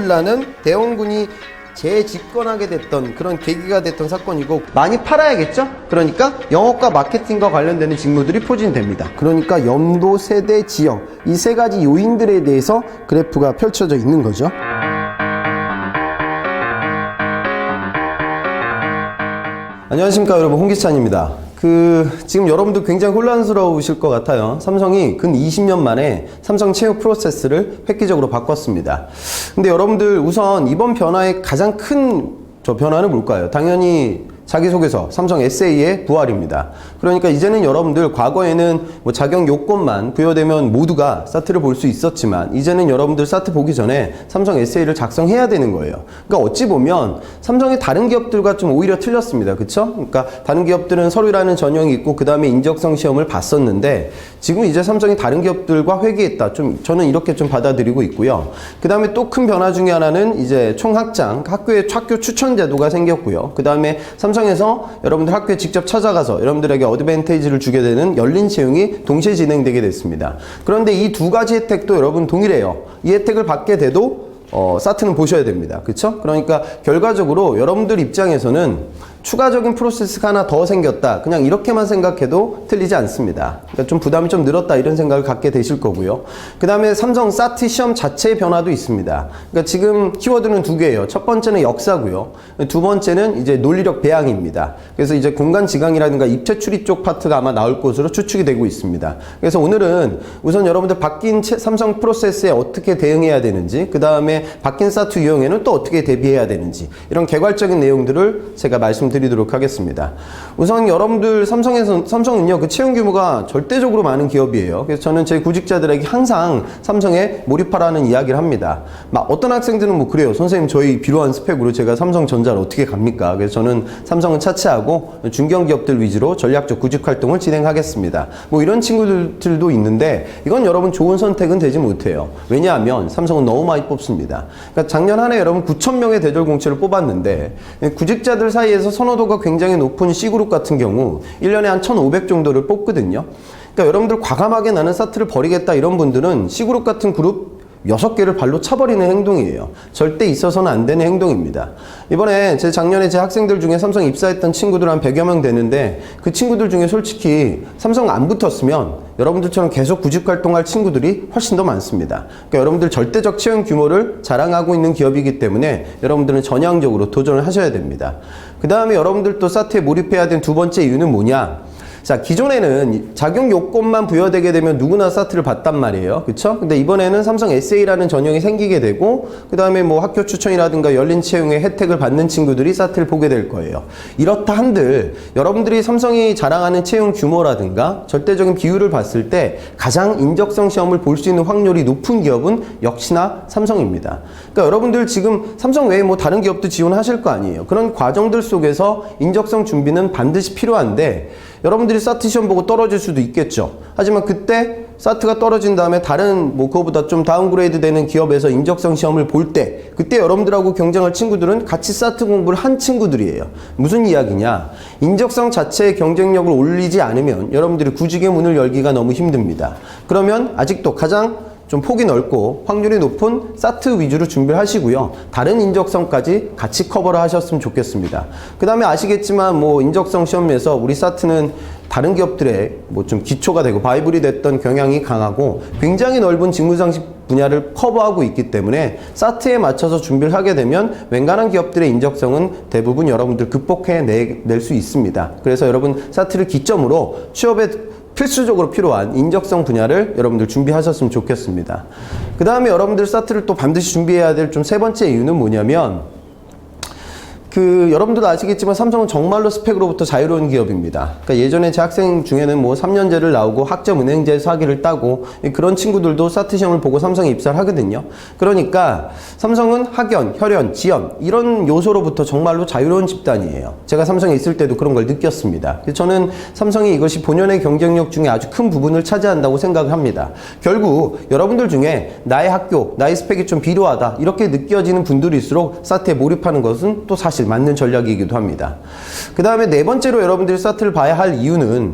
고릴라는 대원군이 재집권하게 됐던 그런 계기가 됐던 사건이고, 많이 팔아야겠죠? 그러니까 영업과 마케팅과 관련되는 직무들이 포진됩니다. 그러니까 연도, 세대, 지역, 이 세 가지 요인들에 대해서 그래프가 펼쳐져 있는 거죠. 안녕하십니까 여러분, 홍기찬입니다. 지금 여러분들 굉장히 혼란스러우실 것 같아요. 삼성이 근 20년 만에 삼성 채용 프로세스를 획기적으로 바꿨습니다. 근데 여러분들 우선 이번 변화의 가장 큰 변화는 뭘까요? 당연히 자기소개서, 삼성 에세이의 부활입니다. 그러니까 이제는 여러분들 과거에는 뭐 자격 요건만 부여되면 모두가 사트를 볼 수 있었지만, 이제는 여러분들 사트 보기 전에 삼성 에세이를 작성해야 되는 거예요. 그러니까 어찌 보면 삼성이 다른 기업들과 좀 오히려 틀렸습니다. 그쵸? 그러니까 다른 기업들은 서류라는 전형이 있고 그 다음에 인적성 시험을 봤었는데, 지금 이제 삼성이 다른 기업들과 회귀했다. 저는 이렇게 좀 받아들이고 있고요. 그 다음에 또 큰 변화 중에 하나는 이제 총학장, 학교의 학교 추천 제도가 생겼고요. 그 다음에 삼성에서 여러분들 학교에 직접 찾아가서 여러분들에게 어드밴테이지를 주게 되는 열린 채용이 동시에 진행되게 됐습니다. 그런데 이 두 가지 혜택도 여러분 동일해요. 이 혜택을 받게 돼도 사트는 보셔야 됩니다. 그쵸? 그러니까 결과적으로 여러분들 입장에서는 추가적인 프로세스가 하나 더 생겼다, 그냥 이렇게만 생각해도 틀리지 않습니다. 그러니까 좀 부담이 좀 늘었다, 이런 생각을 갖게 되실 거고요. 그 다음에 삼성 사트 시험 자체의 변화도 있습니다. 그러니까 지금 키워드는 두 개예요. 첫 번째는 역사고요. 두 번째는 이제 논리력 배양입니다. 그래서 이제 공간지강이라든가 입체 추리 쪽 파트가 아마 나올 것으로 추측이 되고 있습니다. 그래서 오늘은 우선 여러분들 바뀐 삼성 프로세스에 어떻게 대응해야 되는지, 그 다음에 바뀐 사트 유형에는 또 어떻게 대비해야 되는지, 이런 개괄적인 내용들을 제가 말씀드리도록 하겠습니다. 우선 여러분들 삼성은요, 그 채용 규모가 절대적으로 많은 기업이에요. 그래서 저는 제 구직자들에게 항상 삼성에 몰입하라는 이야기를 합니다. 막 어떤 학생들은 뭐 그래요. 선생님, 저희 비료한 스펙으로 제가 삼성전자를 어떻게 갑니까? 그래서 저는 삼성은 차치하고 중견기업들 위주로 전략적 구직 활동을 진행하겠습니다. 뭐 이런 친구들도 있는데, 이건 여러분 좋은 선택은 되지 못해요. 왜냐하면 삼성은 너무 많이 뽑습니다. 그러니까 작년 한 해 여러분 9,000명의 대졸 공채를 뽑았는데, 구직자들 사이에서 선호도가 굉장히 높은 C그룹 같은 경우 1년에 한 1,500 정도를 뽑거든요. 그러니까 여러분들 과감하게 나는 사트를 버리겠다 이런 분들은 C그룹 같은 그룹 6개를 발로 차버리는 행동이에요. 절대 있어서는 안 되는 행동입니다. 이번에 작년에 제 학생들 중에 삼성 입사했던 친구들 한 100여 명 되는데, 그 친구들 중에 솔직히 삼성 안 붙었으면 여러분들처럼 계속 구직 활동할 친구들이 훨씬 더 많습니다. 그러니까 여러분들 절대적 채용 규모를 자랑하고 있는 기업이기 때문에 여러분들은 전향적으로 도전을 하셔야 됩니다. 그 다음에 여러분들 또 사트에 몰입해야 되는 두 번째 이유는 뭐냐? 자, 기존에는 자격 요건만 부여되게 되면 누구나 사트를 봤단 말이에요. 그쵸? 근데 이번에는 삼성 에세이라는 전형이 생기게 되고, 그 다음에 뭐 학교 추천이라든가 열린 채용의 혜택을 받는 친구들이 사트를 보게 될 거예요. 이렇다 한들 여러분들이 삼성이 자랑하는 채용 규모라든가 절대적인 비율을 봤을 때 가장 인적성 시험을 볼 수 있는 확률이 높은 기업은 역시나 삼성입니다. 그러니까 여러분들 지금 삼성 외에 뭐 다른 기업도 지원하실 거 아니에요. 그런 과정들 속에서 인적성 준비는 반드시 필요한데, 여러분들이 사트 시험 보고 떨어질 수도 있겠죠. 하지만 그때 사트가 떨어진 다음에 다른 뭐 그거보다 좀 다운그레이드 되는 기업에서 인적성 시험을 볼 때, 그때 여러분들하고 경쟁할 친구들은 같이 사트 공부를 한 친구들이에요. 무슨 이야기냐? 인적성 자체의 경쟁력을 올리지 않으면 여러분들이 구직의 문을 열기가 너무 힘듭니다. 그러면 아직도 가장 좀 폭이 넓고 확률이 높은 사트 위주로 준비를 하시고요. 다른 인적성까지 같이 커버를 하셨으면 좋겠습니다. 그 다음에 아시겠지만 뭐 인적성 시험에서 우리 사트는 다른 기업들의 뭐 좀 기초가 되고 바이블이 됐던 경향이 강하고 굉장히 넓은 직무상식 분야를 커버하고 있기 때문에 사트에 맞춰서 준비를 하게 되면 웬간한 기업들의 인적성은 대부분 여러분들 극복해낼 수 있습니다. 그래서 여러분 사트를 기점으로 취업에 필수적으로 필요한 인적성 분야를 여러분들 준비하셨으면 좋겠습니다. 그 다음에 여러분들 사트를 또 반드시 준비해야 될 좀 세 번째 이유는 뭐냐면, 여러분들도 아시겠지만 삼성은 정말로 스펙으로부터 자유로운 기업입니다. 그러니까 예전에 제 학생 중에는 뭐 3년제를 나오고 학점 은행제에서 학위를 따고 그런 친구들도 사트 시험을 보고 삼성에 입사를 하거든요. 그러니까 삼성은 학연, 혈연, 지연 이런 요소로부터 정말로 자유로운 집단이에요. 제가 삼성에 있을 때도 그런 걸 느꼈습니다. 그래서 저는 삼성이 이것이 본연의 경쟁력 중에 아주 큰 부분을 차지한다고 생각을 합니다. 결국 여러분들 중에 나의 학교, 나의 스펙이 좀 비루하다 이렇게 느껴지는 분들일수록 사트에 몰입하는 것은 또 사실 맞는 전략이기도 합니다. 그 다음에 네 번째로 여러분들이 사트를 봐야 할 이유는,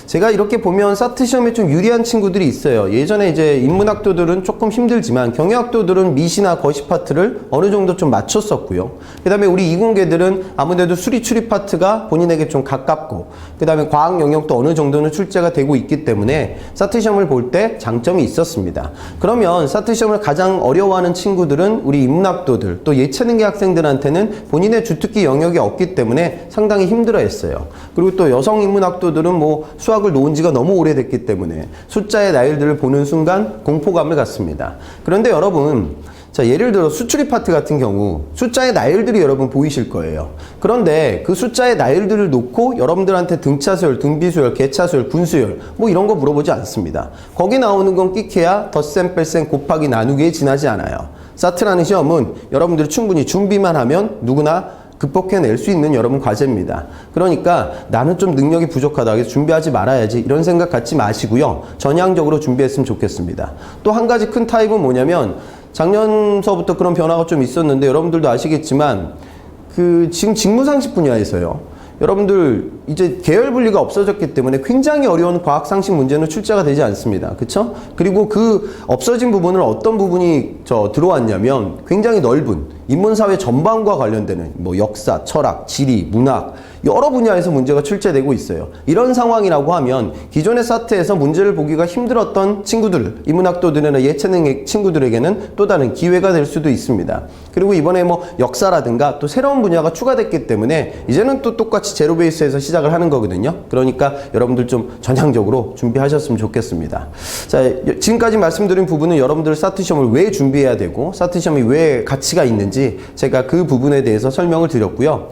제가 이렇게 보면 사트 시험에 좀 유리한 친구들이 있어요. 예전에 이제 인문학도들은 조금 힘들지만 경영학도들은 미시나 거시 파트를 어느 정도 좀 맞췄었고요. 그 다음에 우리 이공계들은 아무래도 수리 추리 파트가 본인에게 좀 가깝고, 그 다음에 과학 영역도 어느 정도는 출제가 되고 있기 때문에 사트 시험을 볼 때 장점이 있었습니다. 그러면 사트 시험을 가장 어려워하는 친구들은 우리 인문학도들, 또 예체능계 학생들한테는 본인의 주특기 영역이 없기 때문에 상당히 힘들어했어요. 그리고 또 여성 인문학도들은 뭐 수학을 놓은 지가 너무 오래됐기 때문에 숫자의 나열들을 보는 순간 공포감을 갖습니다. 그런데 여러분, 자, 예를 들어 수출입 파트 같은 경우 숫자의 나열들이 여러분 보이실 거예요. 그런데 그 숫자의 나열들을 놓고 여러분들한테 등차수열, 등비수열, 개차수열, 분수열 뭐 이런 거 물어보지 않습니다. 거기 나오는 건 끼케야 덧셈, 뺄셈, 곱하기, 나누기에 지나지 않아요. 사트라는 시험은 여러분들이 충분히 준비만 하면 누구나 극복해낼 수 있는 여러분 과제입니다. 그러니까 나는 좀 능력이 부족하다, 그래서 준비하지 말아야지 이런 생각 갖지 마시고요. 전향적으로 준비했으면 좋겠습니다. 또 한 가지 큰 타입은 뭐냐면, 작년서부터 그런 변화가 좀 있었는데 여러분들도 아시겠지만 지금 직무상식 분야에서요, 여러분들 이제 계열 분리가 없어졌기 때문에 굉장히 어려운 과학상식 문제는 출제가 되지 않습니다. 그쵸? 그리고 그 없어진 부분을 어떤 부분이 들어왔냐면 굉장히 넓은 인문사회 전반과 관련되는 뭐 역사, 철학, 지리, 문학 여러 분야에서 문제가 출제되고 있어요. 이런 상황이라고 하면 기존의 사트에서 문제를 보기가 힘들었던 친구들, 인문학도들이나 예체능 친구들에게는 또 다른 기회가 될 수도 있습니다. 그리고 이번에 뭐 역사라든가 또 새로운 분야가 추가됐기 때문에 이제는 또 똑같이 제로 베이스에서 시작을 하는 거거든요. 그러니까 여러분들 좀 전향적으로 준비하셨으면 좋겠습니다. 자, 지금까지 말씀드린 부분은 여러분들 사트 시험을 왜 준비해야 되고 사트 시험이 왜 가치가 있는지 제가 그 부분에 대해서 설명을 드렸고요.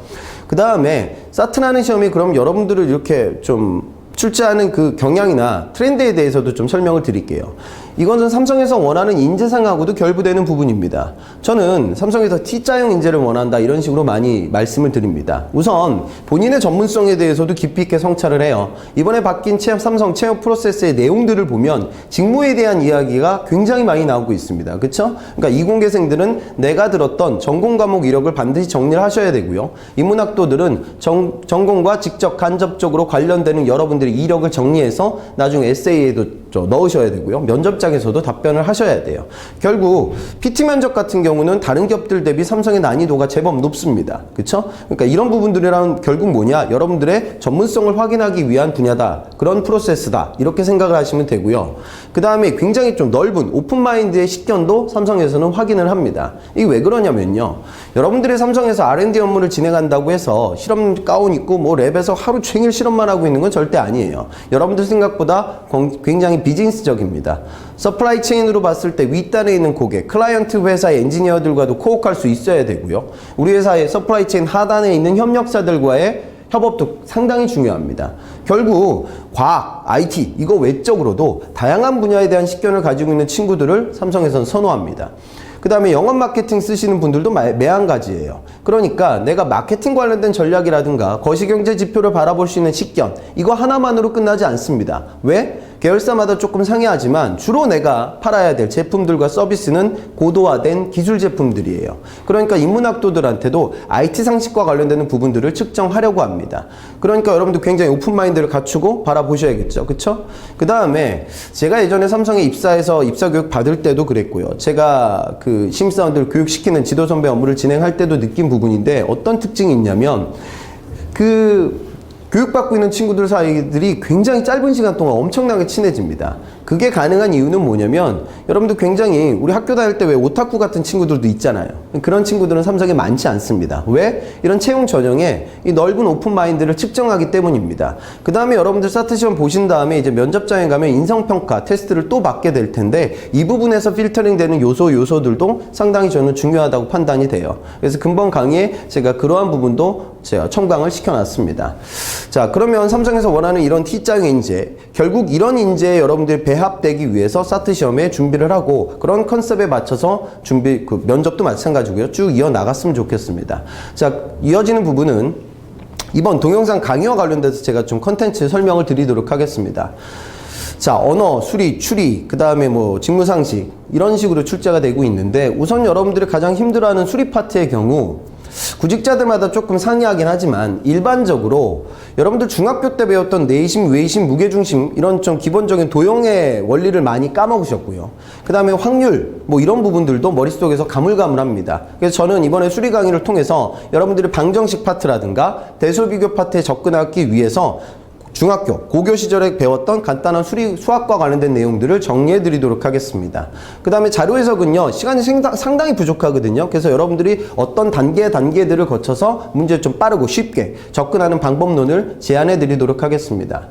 그 다음에 사트라는 시험이 그럼 여러분들을 이렇게 좀 출제하는 그 경향이나 트렌드에 대해서도 좀 설명을 드릴게요. 이것은 삼성에서 원하는 인재상하고도 결부되는 부분입니다. 저는 삼성에서 T자형 인재를 원한다 이런 식으로 많이 말씀을 드립니다. 우선 본인의 전문성에 대해서도 깊이 있게 성찰을 해요. 이번에 바뀐 삼성 채용 프로세스의 내용들을 보면 직무에 대한 이야기가 굉장히 많이 나오고 있습니다. 그쵸? 그러니까 이공계생들은 내가 들었던 전공 과목 이력을 반드시 정리를 하셔야 되고요. 인문학도들은 전공과 직접 간접적으로 관련되는 여러분들의 이력을 정리해서 나중에 에세이에도 넣으셔야 되고요. 면접장에서도 답변을 하셔야 돼요. 결국 PT 면접 같은 경우는 다른 기업들 대비 삼성의 난이도가 제법 높습니다. 그쵸? 그러니까 이런 부분들이란 결국 뭐냐? 여러분들의 전문성을 확인하기 위한 분야다. 그런 프로세스다. 이렇게 생각을 하시면 되고요. 그 다음에 굉장히 좀 넓은 오픈마인드의 식견도 삼성에서는 확인을 합니다. 이게 왜 그러냐면요. 여러분들이 삼성에서 R&D 업무를 진행한다고 해서 실험 가운 입고 뭐 랩에서 하루 종일 실험만 하고 있는 건 절대 아니에요. 여러분들 생각보다 굉장히 비즈니스적입니다. 서플라이 체인으로 봤을 때 윗단에 있는 고객, 클라이언트 회사의 엔지니어들과도 코어할 수 있어야 되고요. 우리 회사의 서플라이 체인 하단에 있는 협력사들과의 협업도 상당히 중요합니다. 결국 과학, IT 이거 외적으로도 다양한 분야에 대한 식견을 가지고 있는 친구들을 삼성에서는 선호합니다. 그 다음에 영업 마케팅 쓰시는 분들도 매한가지예요. 그러니까 내가 마케팅 관련된 전략이라든가 거시경제 지표를 바라볼 수 있는 식견 이거 하나만으로 끝나지 않습니다. 왜? 계열사마다 조금 상이하지만 주로 내가 팔아야 될 제품들과 서비스는 고도화된 기술 제품들이에요. 그러니까 인문학도들한테도 IT 상식과 관련되는 부분들을 측정하려고 합니다. 그러니까 여러분들 굉장히 오픈마인드를 갖추고 바라보셔야겠죠. 그쵸? 그 다음에 제가 예전에 삼성에 입사해서 입사교육 받을 때도 그랬고요. 제가 그 신입사원들 교육시키는 지도선배 업무를 진행할 때도 느낀 부분인데 어떤 특징이 있냐면 교육받고 있는 친구들 사이들이 굉장히 짧은 시간 동안 엄청나게 친해집니다. 그게 가능한 이유는 뭐냐면 여러분들 굉장히 우리 학교 다닐 때 왜 오타쿠 같은 친구들도 있잖아요. 그런 친구들은 삼성에 많지 않습니다. 왜? 이런 채용 전형에 이 넓은 오픈마인드를 측정하기 때문입니다. 그 다음에 여러분들 사트 시험 보신 다음에 이제 면접장에 가면 인성평가 테스트를 또 받게 될 텐데 이 부분에서 필터링 되는 요소들도 상당히 저는 중요하다고 판단이 돼요. 그래서 근본 강의에 제가 그러한 부분도 제가 첨강을 시켜놨습니다. 자, 그러면 삼성에서 원하는 이런 T자형 인재, 결국 이런 인재에 여러분들이 배합되기 위해서 사트 시험에 준비를 하고 그런 컨셉에 맞춰서 면접도 마찬가지고요. 쭉 이어나갔으면 좋겠습니다. 자, 이어지는 부분은 이번 동영상 강의와 관련돼서 제가 좀 컨텐츠 설명을 드리도록 하겠습니다. 자, 언어, 수리, 추리, 그 다음에 뭐 직무상식 이런 식으로 출제가 되고 있는데 우선 여러분들이 가장 힘들어하는 수리 파트의 경우 구직자들마다 조금 상이하긴 하지만 일반적으로 여러분들 중학교 때 배웠던 내심, 외심, 무게중심 이런 좀 기본적인 도형의 원리를 많이 까먹으셨고요. 그 다음에 확률 뭐 이런 부분들도 머릿속에서 가물가물합니다. 그래서 저는 이번에 수리 강의를 통해서 여러분들이 방정식 파트라든가 대소비교 파트에 접근하기 위해서 중학교, 고교 시절에 배웠던 간단한 수학과 관련된 내용들을 정리해 드리도록 하겠습니다. 그 다음에 자료 해석은요, 시간이 상당히 부족하거든요. 그래서 여러분들이 어떤 단계들을 거쳐서 문제를 좀 빠르고 쉽게 접근하는 방법론을 제안해 드리도록 하겠습니다.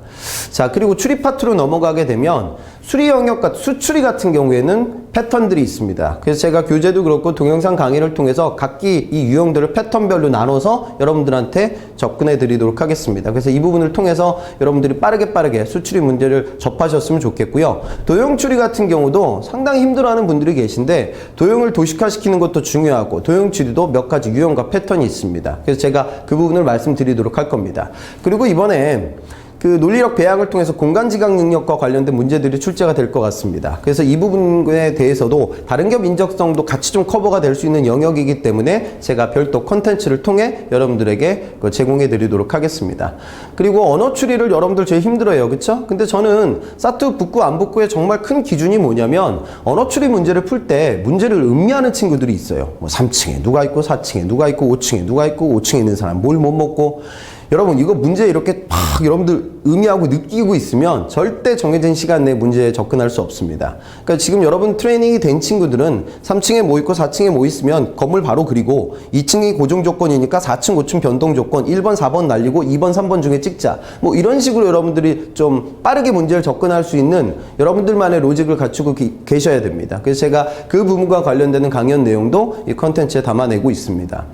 자, 그리고 추리 파트로 넘어가게 되면 수리 영역, 수추리 같은 경우에는 패턴들이 있습니다. 그래서 제가 교재도 그렇고 동영상 강의를 통해서 각기 이 유형들을 패턴별로 나눠서 여러분들한테 접근해 드리도록 하겠습니다. 그래서 이 부분을 통해서 여러분들이 빠르게 수추리 문제를 접하셨으면 좋겠고요. 도형 추리 같은 경우도 상당히 힘들어하는 분들이 계신데 도형을 도식화시키는 것도 중요하고 도형 추리도 몇 가지 유형과 패턴이 있습니다. 그래서 제가 그 부분을 말씀드리도록 할 겁니다. 그리고 이번에 그 논리력 배양을 통해서 공간지각 능력과 관련된 문제들이 출제가 될 것 같습니다. 그래서 이 부분에 대해서도 다른 겹 인적성도 같이 좀 커버가 될 수 있는 영역이기 때문에 제가 별도 컨텐츠를 통해 여러분들에게 제공해 드리도록 하겠습니다. 그리고 언어 추리를 여러분들 제일 힘들어해요. 그쵸? 근데 저는 사투 붙고 안 붙고의 정말 큰 기준이 뭐냐면 언어 추리 문제를 풀 때 문제를 음미하는 친구들이 있어요. 뭐 3층에 누가 있고 4층에 누가 있고 5층에 누가 있고 5층에 있는 사람 뭘 못 먹고 여러분 이거 문제 이렇게 막 여러분들 의미하고 느끼고 있으면 절대 정해진 시간 내에 문제에 접근할 수 없습니다. 그러니까 지금 여러분 트레이닝이 된 친구들은 3층에 뭐 있고 4층에 뭐 있으면 건물 바로 그리고 2층이 고정 조건이니까 4층, 5층 변동 조건 1번, 4번 날리고 2번, 3번 중에 찍자. 뭐 이런 식으로 여러분들이 좀 빠르게 문제를 접근할 수 있는 여러분들만의 로직을 갖추고 계셔야 됩니다. 그래서 제가 그 부분과 관련되는 강연 내용도 이 컨텐츠에 담아내고 있습니다.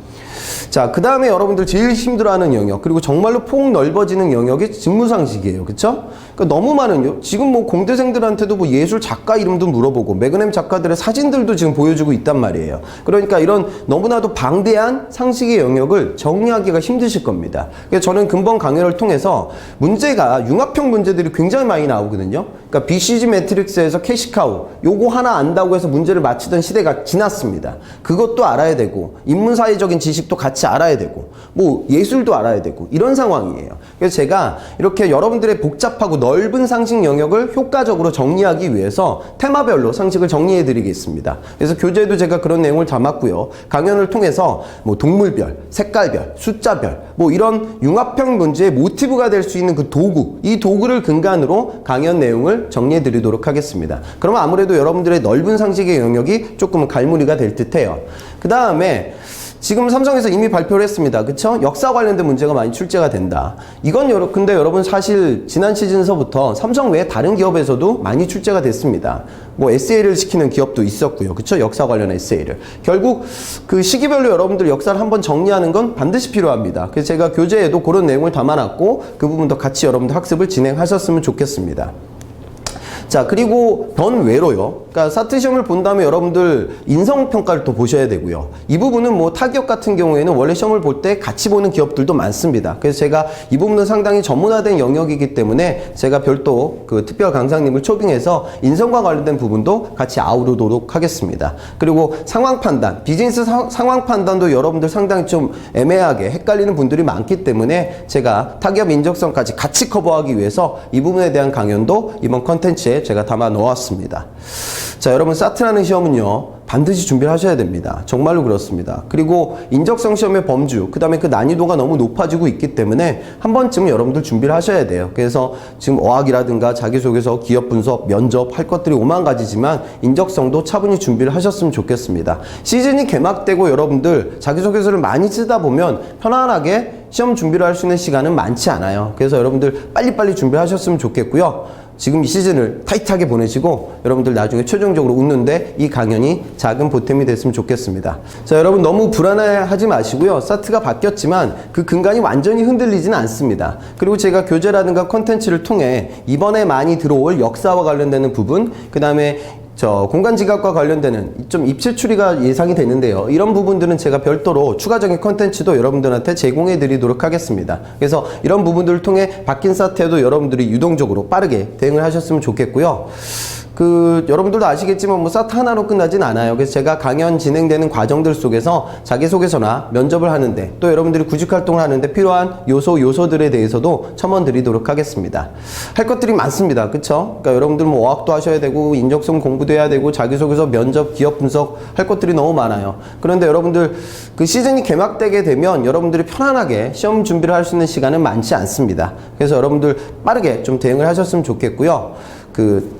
자, 그 다음에 여러분들 제일 힘들어하는 영역, 그리고 정말로 폭 넓어지는 영역이 직무상식이에요. 그쵸? 그러니까 너무 많은, 지금 뭐 공대생들한테도 뭐 예술 작가 이름도 물어보고, 매그넴 작가들의 사진들도 지금 보여주고 있단 말이에요. 그러니까 이런 너무나도 방대한 상식의 영역을 정리하기가 힘드실 겁니다. 그래서 저는 근본 강연을 통해서 문제가 융합형 문제들이 굉장히 많이 나오거든요. 그러니까 BCG 매트릭스에서 캐시카우, 요거 하나 안다고 해서 문제를 맞히던 시대가 지났습니다. 그것도 알아야 되고, 인문사회적인 지식도 같이 알아야 되고, 뭐 예술도 알아야 되고, 이런 상황이에요. 그래서 제가 이렇게 여러분들의 복잡하고 넓은 상식 영역을 효과적으로 정리하기 위해서 테마별로 상식을 정리해 드리겠습니다. 그래서 교재에도 제가 그런 내용을 담았고요. 강연을 통해서 뭐 동물별, 색깔별, 숫자별, 뭐 이런 융합형 문제의 모티브가 될 수 있는 그 도구, 이 도구를 근간으로 강연 내용을 정리해 드리도록 하겠습니다. 그러면 아무래도 여러분들의 넓은 상식의 영역이 조금 갈무리가 될 듯해요. 그 다음에 지금 삼성에서 이미 발표를 했습니다. 그쵸? 역사 관련된 문제가 많이 출제가 된다. 이건 근데 여러분 사실 지난 시즌서부터 삼성 외에 다른 기업에서도 많이 출제가 됐습니다. 뭐 에세이를 시키는 기업도 있었고요. 그쵸? 역사 관련 에세이를. 결국 그 시기별로 여러분들 역사를 한번 정리하는 건 반드시 필요합니다. 그래서 제가 교재에도 그런 내용을 담아놨고 그 부분도 같이 여러분들 학습을 진행하셨으면 좋겠습니다. 자, 그리고 변외로요. 그러니까 사트 시험을 본 다음에 여러분들 인성평가를 또 보셔야 되고요. 이 부분은 뭐 타기업 같은 경우에는 원래 시험을 볼 때 같이 보는 기업들도 많습니다. 그래서 제가 이 부분은 상당히 전문화된 영역이기 때문에 제가 별도 그 특별 강사님을 초빙해서 인성과 관련된 부분도 같이 아우르도록 하겠습니다. 그리고 상황 판단, 비즈니스 상황 판단도 여러분들 상당히 좀 애매하게 헷갈리는 분들이 많기 때문에 제가 타기업 인적성까지 같이 커버하기 위해서 이 부분에 대한 강연도 이번 컨텐츠에 제가 담아 놓았습니다. 자, 여러분 사트라는 시험은요 반드시 준비를 하셔야 됩니다. 정말로 그렇습니다. 그리고 인적성 시험의 범주, 그 다음에 그 난이도가 너무 높아지고 있기 때문에 한 번쯤 여러분들 준비를 하셔야 돼요. 그래서 지금 어학이라든가 자기소개서, 기업 분석, 면접 할 것들이 오만 가지지만 인적성도 차분히 준비를 하셨으면 좋겠습니다. 시즌이 개막되고 여러분들 자기소개서를 많이 쓰다 보면 편안하게 시험 준비를 할 수 있는 시간은 많지 않아요. 그래서 여러분들 빨리빨리 준비를 하셨으면 좋겠고요. 지금 이 시즌을 타이트하게 보내시고 여러분들 나중에 최종적으로 웃는데 이 강연이 작은 보탬이 됐으면 좋겠습니다. 자, 여러분 너무 불안해하지 마시고요. 사트가 바뀌었지만 그 근간이 완전히 흔들리지는 않습니다. 그리고 제가 교재라든가 컨텐츠를 통해 이번에 많이 들어올 역사와 관련되는 부분, 그 다음에 공간지각과 관련되는 좀 입체 추리가 예상이 되는데요. 이런 부분들은 제가 별도로 추가적인 컨텐츠도 여러분들한테 제공해 드리도록 하겠습니다. 그래서 이런 부분들을 통해 바뀐 사태에도 여러분들이 유동적으로 빠르게 대응을 하셨으면 좋겠고요. 여러분들도 아시겠지만 뭐 사트 하나로 끝나진 않아요. 그래서 제가 강연 진행되는 과정들 속에서 자기소개서나 면접을 하는데 또 여러분들이 구직 활동을 하는데 필요한 요소들에 대해서도 첨언 드리도록 하겠습니다. 할 것들이 많습니다. 그쵸? 그러니까 여러분들 뭐 어학도 하셔야 되고 인적성 공부도 해야 되고 자기소개서, 면접, 기업 분석 할 것들이 너무 많아요. 그런데 여러분들 그 시즌이 개막되게 되면 여러분들이 편안하게 시험 준비를 할 수 있는 시간은 많지 않습니다. 그래서 여러분들 빠르게 좀 대응을 하셨으면 좋겠고요.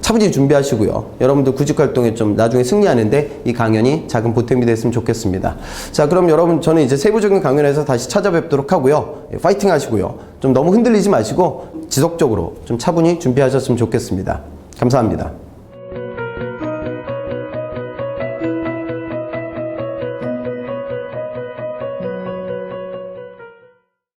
차분히 준비하시고요. 여러분들 구직활동에 좀 나중에 승리하는데 이 강연이 작은 보탬이 됐으면 좋겠습니다. 자, 그럼 여러분 저는 이제 세부적인 강연에서 다시 찾아뵙도록 하고요. 파이팅 하시고요. 좀 너무 흔들리지 마시고 지속적으로 좀 차분히 준비하셨으면 좋겠습니다. 감사합니다.